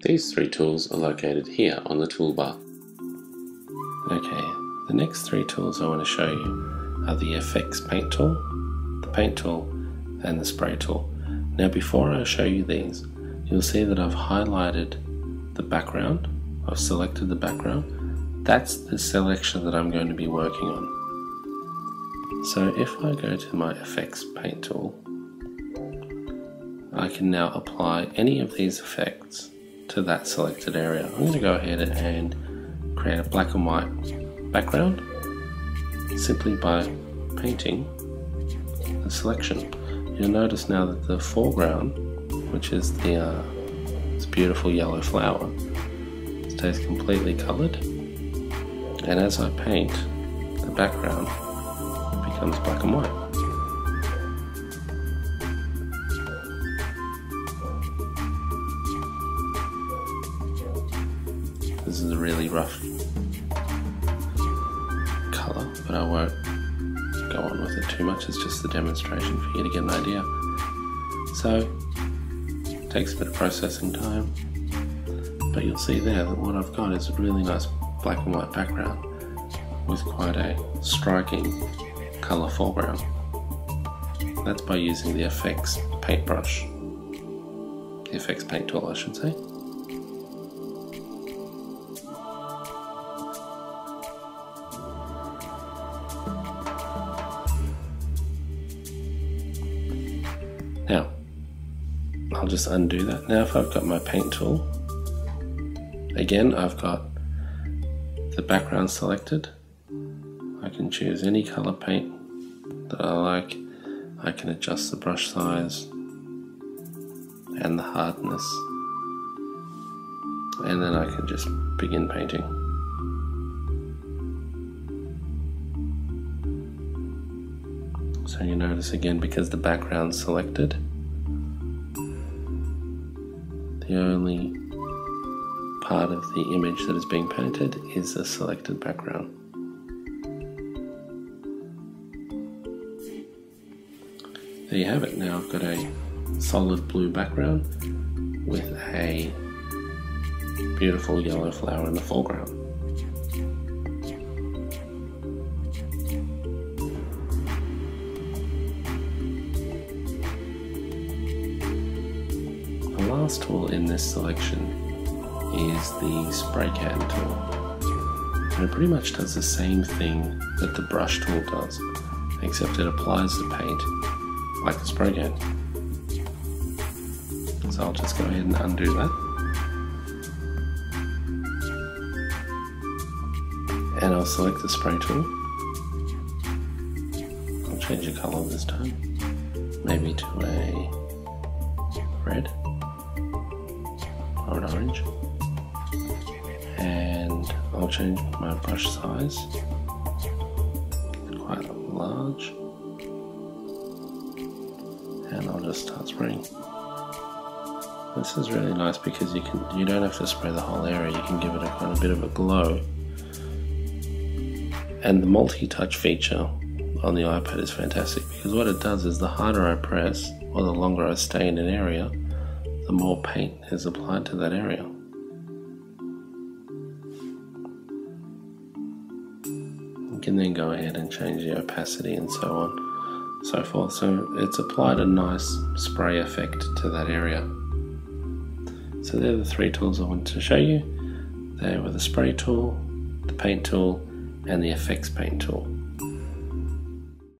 These three tools are located here on the toolbar. Okay, the next three tools I want to show you are the FX paint tool, the paint tool, and the spray tool. Now before I show you these, you'll see that I've highlighted the background. I've selected the background. That's the selection that I'm going to be working on. So if I go to my FX paint tool, I can now apply any of these effects to that selected area. I'm going to go ahead and create a black and white background simply by painting the selection. You'll notice now that the foreground, which is this beautiful yellow flower, stays completely coloured, and as I paint, the background becomes black and white. This is a really rough colour, but I won't go on with it too much. It's just a demonstration for you to get an idea. So, it takes a bit of processing time, but you'll see there that what I've got is a really nice black and white background with quite a striking colour foreground. That's by using the FX paintbrush, the FX paint tool I should say. Now, I'll just undo that. Now if I've got my paint tool, again I've got the background selected. I can choose any colour paint that I like. I can adjust the brush size and the hardness, and then I can just begin painting. So you notice again, because the background's selected, the only part of the image that is being painted is the selected background. There you have it. Now I've got a solid blue background with a beautiful yellow flower in the foreground. The last tool in this selection is the spray can tool. And it pretty much does the same thing that the brush tool does, except it applies the paint like a spray can. So I'll just go ahead and undo that. And I'll select the spray tool. I'll change the colour this time, maybe to a red or an orange. And I'll change my brush size quite large. And I'll just start spraying. This is really nice because you don't have to spray the whole area. You can give it a kind of bit of a glow. And the multi-touch feature on the iPad is fantastic because what it does is the harder I press or the longer I stay in an area, the more paint is applied to that area. You can then go ahead and change the opacity and so on, so forth. So it's applied a nice spray effect to that area. So they're the three tools I wanted to show you. They were the spray tool, the paint tool, and the FX paint tool.